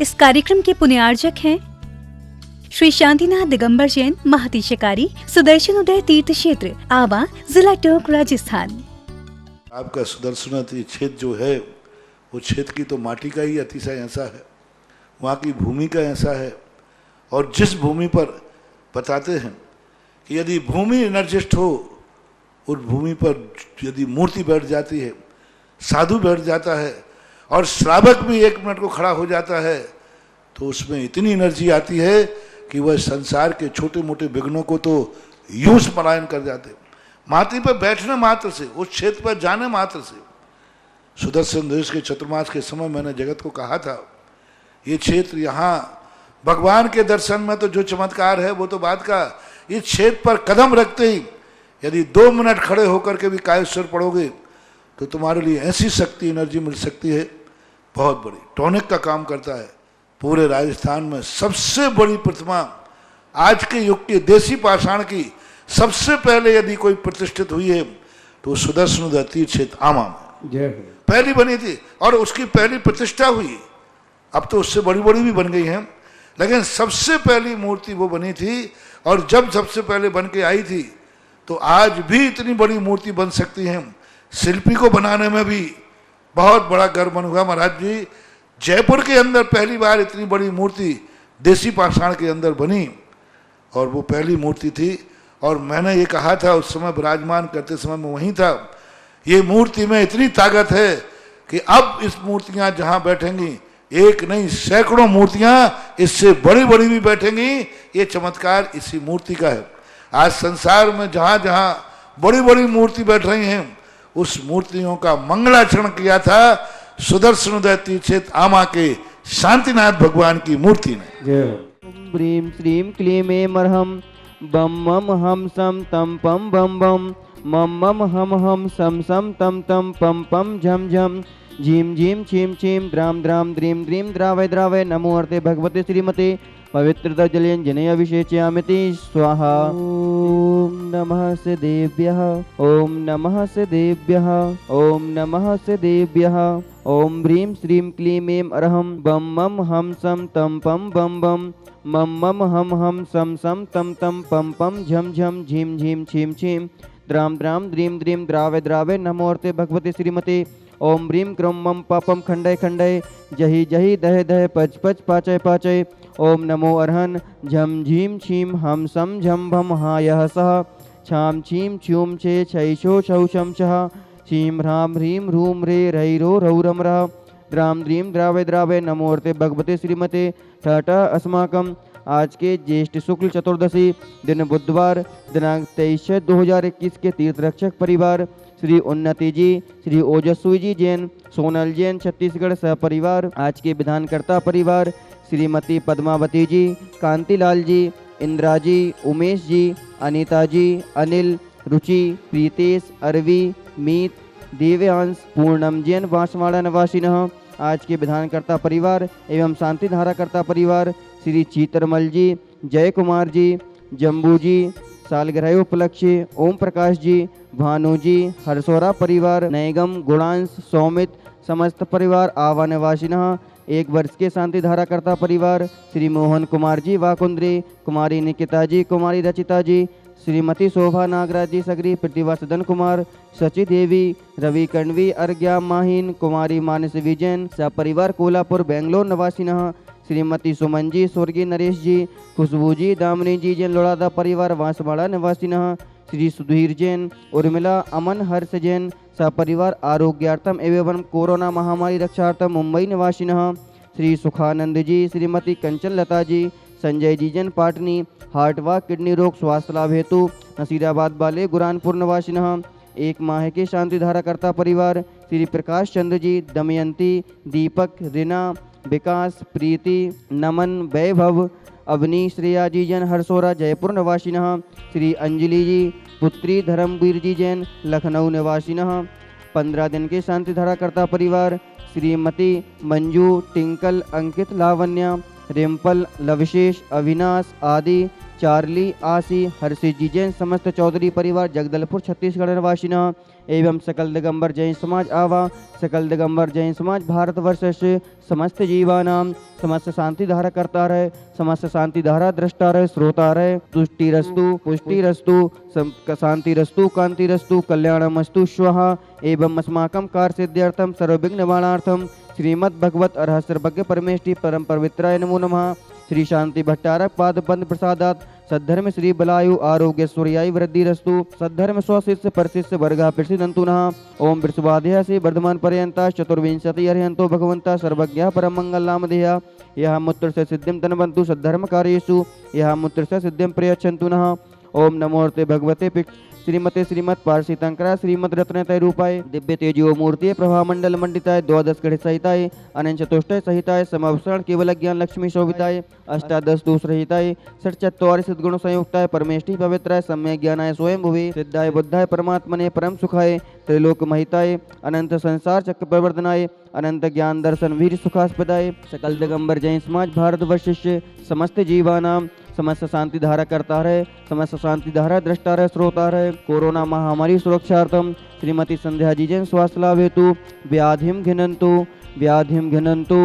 इस कार्यक्रम के पुण्यार्जक हैं श्री शांतिनाथ दिगंबर जैन महती शिकारी, सुदर्शन उदय तीर्थ क्षेत्र, आवा, जिला टोंक, राजस्थान। आपका सुदर्शन क्षेत्र जो है वो क्षेत्र की तो माटी का ही अतिशय ऐसा है, वहाँ की भूमि का ऐसा है। और जिस भूमि पर बताते हैं कि यदि भूमि एनर्जिस्ट हो, उस भूमि पर यदि मूर्ति बैठ जाती है, साधु बैठ जाता है और श्रावक भी 1 मिनट को खड़ा हो जाता है, तो उसमें इतनी एनर्जी आती है कि वह संसार के छोटे मोटे विघ्नों को तो यूं पलायन कर जाते। माटी पर बैठने मात्र से, उस क्षेत्र पर जाने मात्र से, सुदर्शन देश के चतुर्मास के समय मैंने जगत को कहा था, ये क्षेत्र यहाँ भगवान के दर्शन में तो जो चमत्कार है वो तो बात का, इस क्षेत्र पर कदम रखते ही यदि 2 मिनट खड़े होकर के भी कायेश्वर पढ़ोगे तो तुम्हारे लिए ऐसी शक्ति एनर्जी मिल सकती है बहुत बड़ी। टॉनिक का काम करता है। पूरे राजस्थान में सबसे बड़ी प्रतिमा आज के युग के देसी पाषाण की सबसे पहले यदि कोई प्रतिष्ठित हुई है तो सुदर्शन तीर्थ क्षेत्र आमा में पहली बनी थी और उसकी पहली प्रतिष्ठा हुई। अब तो उससे बड़ी बड़ी भी बन गई हैं, लेकिन सबसे पहली मूर्ति वो बनी थी। और जब सबसे पहले बन के आई थी तो आज भी इतनी बड़ी मूर्ति बन सकती है। शिल्पी को बनाने में भी बहुत बड़ा गर्व बन हुआ महाराज जी। जयपुर के अंदर पहली बार इतनी बड़ी मूर्ति देसी पाषाण के अंदर बनी और वो पहली मूर्ति थी। और मैंने ये कहा था उस समय विराजमान करते समय मैं वहीं था, ये मूर्ति में इतनी ताकत है कि अब इस मूर्तियां जहां बैठेंगी, एक नहीं सैकड़ों मूर्तियां इससे बड़ी बड़ी भी बैठेंगी। ये चमत्कार इसी मूर्ति का है। आज संसार में जहां जहां बड़ी बड़ी मूर्ति बैठ रही हैं, उस मूर्तियों का मंगलाचरण किया था सुदर्शन तीर्थ क्षेत्र आमा के शांतिनाथ भगवान की मूर्ति ने। ब्रीम श्रीम क्लीम एमर्हम बम मम हम सम तम पम बम बम मम मम हम सम सम तम तम पम पम झम झम झीम झीम छीम छीम द्राम द्राम द्रीम द्रीम द्रावय द्रावय नमो अर्थे भगवते श्रीमते पवित्रता जलेन जने अभिषेचयामिति स्वाहा। ओम नमः से देव्यः, ओम नमः से देव्यः, ओम नमः से देव्यः। ओम ह्रीं श्रीं क्लीं ऐं अरहं बम मम हम सम तम पम बम बम मम मम हम सम सम तम तम पम पम झम झम झीम झीम छीम छीम द्राम द्राम द्रीम द्रीम द्रावय द्रावय नमो अर्थे भगवते श्रीमते। ओम ह्रीं क्रों मम पापम खंडय खंडय जहि जहि दह दह पच पच पाचय पाचय। ओम नमो अर्हन् झम झीम छीम हम सम झम भम हा यह सह छाम छीम छ्यूम छे छैशो छौ शम छः छीम ह्राम ह्रीं ह्रूम रे रैरो रौरम रः द्राम द्रीम द्रावय द्रावय नमो अर्थे भगवते श्रीमते। ठठ अस्माकम आज के ज्येष्ठ शुक्ल चतुर्दशी दिन बुधवार दिनांक 23/2021 के तीर्थ रक्षक परिवार श्री उन्नति जी, श्री ओजस्वी जी जैन, सोनल जैन छत्तीसगढ़ सहपरिवार, आज के विधानकर्ता परिवार श्रीमती पद्मावती जी, कांतिलाल जी, इंदिरा जी, उमेश जी, अनीता जी, अनिल, रुचि, प्रीतेश, अरवी, मीत, देव्यांश, पूर्णम जैन बांसवाड़ा निवासिनः, आज के विधानकर्ता परिवार एवं शांति धाराकर्ता परिवार श्री चीतरमल जी, जय कुमार जी, जम्बू जी, सालगिरह उपलक्ष्य ओम प्रकाश जी, भानु जी, हरसोरा परिवार, नैगम, गुणांश, सौमित, समस्त परिवार आवा निवासिनः, 1 वर्ष के शांति धाराकर्ता परिवार श्री मोहन कुमार जी वाकुंद्रे, कुमारी निकिता जी, कुमारी रचिता जी, श्रीमती शोभा नागराज जी सगरी, प्रतिभा सदन कुमार, सची देवी, रवि कण्वी, अर्ज्ञा माहीन, कुमारी मानस विजैन, सपरिवार कोल्हापुर बेंगलोर निवासिनः, श्रीमती सुमन जी, स्वर्गीय नरेश जी, खुशबू जी, दामिनी जी जैन लोड़ादा परिवार बांसवाड़ा निवासिनः, श्री सुधीर जैन, उर्मिला, अमन, हर्ष जैन सपरिवार आरोग्यार्थम एवं कोरोना महामारी रक्षार्थम मुंबई निवासिनः, श्री सुखानंद जी, श्रीमती कंचन लता जी, संजय जी जैन पाटनी, हार्ट व किडनी रोग स्वास्थ्य लाभ हेतु नसीराबाद वाले गुरानपुर निवासिनः, 1 माह के शांति धाराकर्ता परिवार श्री प्रकाश चंद्र जी, दमयंती, दीपक, रीना, विकास, प्रीति, नमन, वैभव, अवनी, श्रेया जी जैन हरसोरा जयपुर निवासिनः, श्री अंजलि जी, पुत्री धर्मवीर जी जैन लखनऊ निवासिनः, 15 दिन के शांति धाराकर्ता परिवार श्रीमती मंजू, टिंकल, अंकित, लावण्या, रिम्पल, लवशेष, अविनाश, आदि, चार्ली, आसी, हर्षित जी जैन समस्त चौधरी परिवार जगदलपुर छत्तीसगढ़ निवासिनः, एवं सकल दिगंबर जैन समाज आवा। सकल दिगंबर जैन समाज भारतवर्ष से समस्त जीवानां समस्त शांति धारा करता रहे, समस्त शांति धारा दृष्टा रहे, श्रोता रहे। तुष्टिरस्तु पुष्टिरस्तु शांतिरस्तु कांतिरस्तु कल्याणमस्तु स्वाहा। एवं अस्माकं कार्य सिद्ध्यर्थम सर्वविघ्न निवारणार्थम श्रीमद् भगवत अरहस्य सर्वज्ञ परमेष्टि परम पवित्राय नमो नमः। श्री शांति भट्टारक पाद बंद प्रसादात सद्धर्म श्री बलायु आरोग्य सूर्याय वृद्धिरस्तु। सद्धर्म स्वशिष्य परशिष्य वर्गा प्रसिद्धंतु नः। ओम वृषभाध्याय से वर्धमान पर्यंता चतुर्विंशति अर्हंतो भगवंता सर्वज्ञ परम मंगल नामधेय। यह मूत्र से सिद्धिं तनवन्तु सद्धर्म कार्येषु यह मूत्र से सिद्धिं प्रयच्छन्तु नः। ओम नमोर्ते भगवते श्रीमते श्रीमत् पार्षी तंकरा श्रीमद रत्नतय रूपाय दिव्य तेजो मूर्ति प्रभा मंडल मंडिताय द्वादश गढ़ सहिताय अनंत चतुष्टय सहिताय समवसरण केवल ज्ञान लक्ष्मी शोभिताय अष्टादश दोष रहिताय षट्चत्वारि सद्गुण संयुक्ताय परमेष्टि पवित्राय सम्यक ज्ञानाय स्वयं भुवि सिद्धाय बुद्धाय परमात्मने परम सुखाय त्रिलोक महिताय अनंत संसार चक्र प्रवर्तनाय अनंत ज्ञान दर्शन वीर सुखास्पदाय। सकल दिगंबर जैन समाज भारतवर्ष से समस्त जीवानां समस्त शांति धारा करता रहे, समस्त शांति धारा दृष्टा रहे, श्रोता रहे। कोरोना महामारी सुरक्षार्थम श्रीमती संध्या जी जैन स्वास्थ्य लाभ हेतु व्याधिम घिनंतु व्याधिम घिनंतु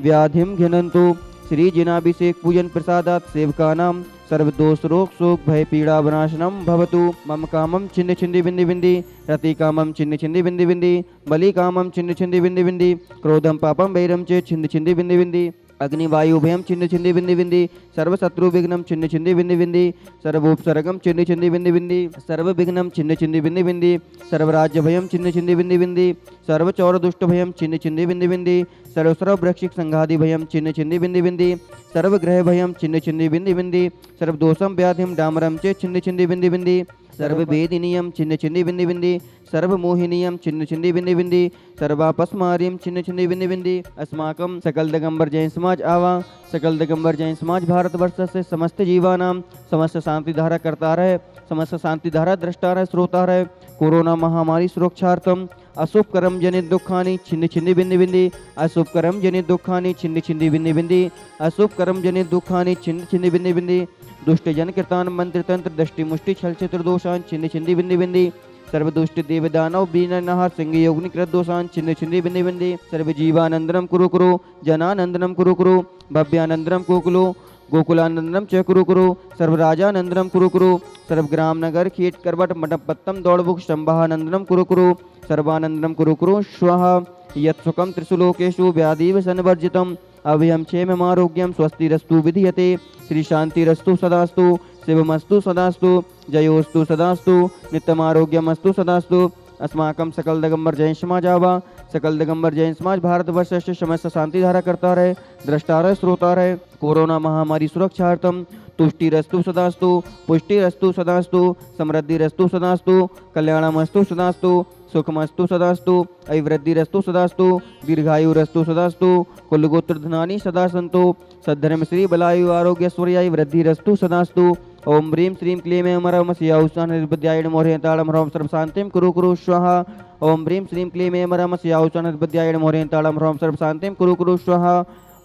व्याधिम घिनंतु। श्री जिनाभिषेक पूजन प्रसादात सेवकानां सर्वदोष रोग शोक भय पीड़ा विनाशनम भवतु। मम कामम छिन्न छिंदी बिंदी बिंदी रति कामम छिन्न छिंदी बिंदी बिंदी बलि कामम छिन्न छिंदी बिंदी बिंदी क्रोधम पापम वैरम चे छिन्न छिंदी बिंदी बिंदी अग्निवायु भयम छिन्न छिंदी बिंदी बिंदी सर्वशत्रु विघ्नम छिन्न छिंदी बिंदी बिंदी सर्वोपसर्गम छिन्न छिंदी बिंदी बिंदी सर्व विघ्नम छिन्न छिंदी बिंदी बिंदी सर्वराज्य भयम छिन्न छिंदी बिंदी बिंदी सर्वचौर दुष्ट भयम छिन्न छिंदी बिंदी बिंदी सर्वस्रव वृक्षिक संघादि भयम छिन्न छिंदी बिंदी बिंदी सर्वग्रह भयम छिन्न छिंदी बिंदी बिंदी सर्वदोषम व्याधिम डामरम चे छिन्न छिंदी बिंदी बिंदी सर्ववेदिनीयम छिन्न छिंदी बिंदी बिंदी सर्वमोहिनीयम छिन्न छिंदी बिंदी बिंदी सर्वापस्मार्यम छिन्न छिंदी बिंदी बिंदी। अस्माकं सकल दिगंबर जैन समाज आवा। सकल दिगंबर जैन समाज भारतवर्ष से समस्त जीवानां समस्त शांति धारा करता रहे, समस्त शांति धारा दृष्टा रहे, श्रोता रहे। कोरोना महामारी सुरक्षार्थम अशुभ कर्म जनित दुखानि छिन्न छिंदी बिंदी बिंदी अशुभ कर्म जनित दुखानि छिन्न छिंदी बिंदी बिंदी अशुभ कर्म जनित दुखानि छिन्न छिंदी बिंदी बिंदी दुष्ट जन कृतान मंत्र तंत्र दृष्टि मुष्टि छल चित्र दोषान छिन्न छिंदी बिंदी बिंदी सर्वदुष्ट देव दानव बीननः सिंह योगिनी कृत दोषान छिन्न छिंदी बिंदी बिंदी सर्व जीवानंदनम कुरु कुरु जनानंदनम कुरु कुरु भव्यानंदनम कुकुलो गोकुलानंदनम च कुरु कुरु सर्वराजानंदनम कुरु कुरु सर्वग्राम नगर खेत करवट मठपत्तम दौड़बुक शंभानंदनम कुरु कुरु सर्वानंदनम कुरु कुरु स्वाहा। यत् सुखम त्रिशुलोकेषु व्याधिव संवर्जितम अभयम क्षेमम आरोग्यम स्वस्तिरस्तु विधीयते। श्री शांतिरस्तु सदास्तु शिवमस्तु सदास्तु जयोस्तु सदास्तु नित्यमारोग्यमस्तु सदास्तु। अस्माकं सकल दिगंबर जैन समाज आवा। सकल दिगंबर जैन समाज भारतवर्ष से समस्त शांति धारा करता रहे, दृष्टा रहे, श्रोता रहे। कोरोना महामारी सुरक्षार्थम तुष्टिरस्तु सदास्तु पुष्टिरस्तु सदास्तु समृद्धिरस्तु सदास्तु कल्याणमस्तु सदास्तु सुखमस्तु सदास्तु अभिवृद्धिरस्तु सदास्तु दीर्घायुरस्तु सदास्तु कुलगोत्र धनानि सदा सन्तु सद्धर्म श्री बलायु आरोग्य सूर्याय वृद्धिरस्तु सदास्तु। ओम ह्रीं श्रीं क्लीं ऐं ह्रौं स्याहुषा निर्विद्याय नमो ताళं ह्रौं सर्वशान्तिं कुरु कुरु स्वाहा। ओम ह्रीं श्रीं क्लीं ऐं ह्रौं स्याहुषा निर्विद्याय नमो ताళं ह्रौं सर्वशान्तिं कुरु कुरु स्वाहा।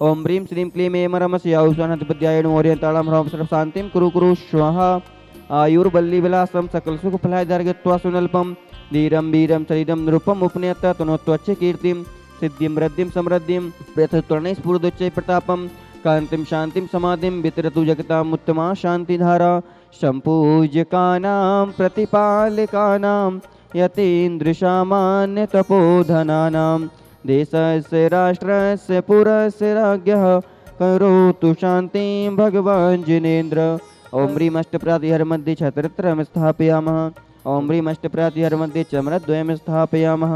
ओम ह्रीं श्रीं क्लीं ऐं ह्रौं स्याहुषा निर्विद्याय नमो ताళं ह्रौं सर्वशान्तिं कुरु कुरु स्वाहा। आयुर्बल्ली विलासम सकल सुख फलाय दर्गत्वा सुनल्पम धीरम वीरम शरीरम नृपम उपनेत तनोत्वच्च कीर्तिम सिद्धिम वृद्धिम समृद्धिम प्रथुत्वर्णे स्फुरदुच्च प्रतापम कांतिम शांतिम समाधिम वितरतु जगताम उत्तमा शांतिधारा। संपूज्यकानां प्रतिपालकानां यतीन्द्र सामान्य तपोधनानां देशस्य राष्ट्रस्य पुरस्य राज्ञः करोतु शांतिं भगवान् जिनेन्द्र। ओम ह्रीं अष्टप्रातिहर मध्ये छत्रत्रयं स्थापयामः। ओम ह्रीं अष्टप्रातिहर मध्ये चमरद्वयं स्थापयामः।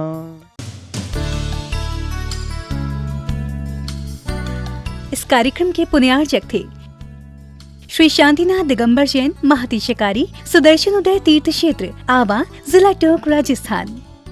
इस कार्यक्रम के पुण्यार्चक थे श्री शांतिनाथ दिगंबर जैन महती शिकारी सुदर्शन उदय तीर्थ क्षेत्र आवा जिला टोंक राजस्थान।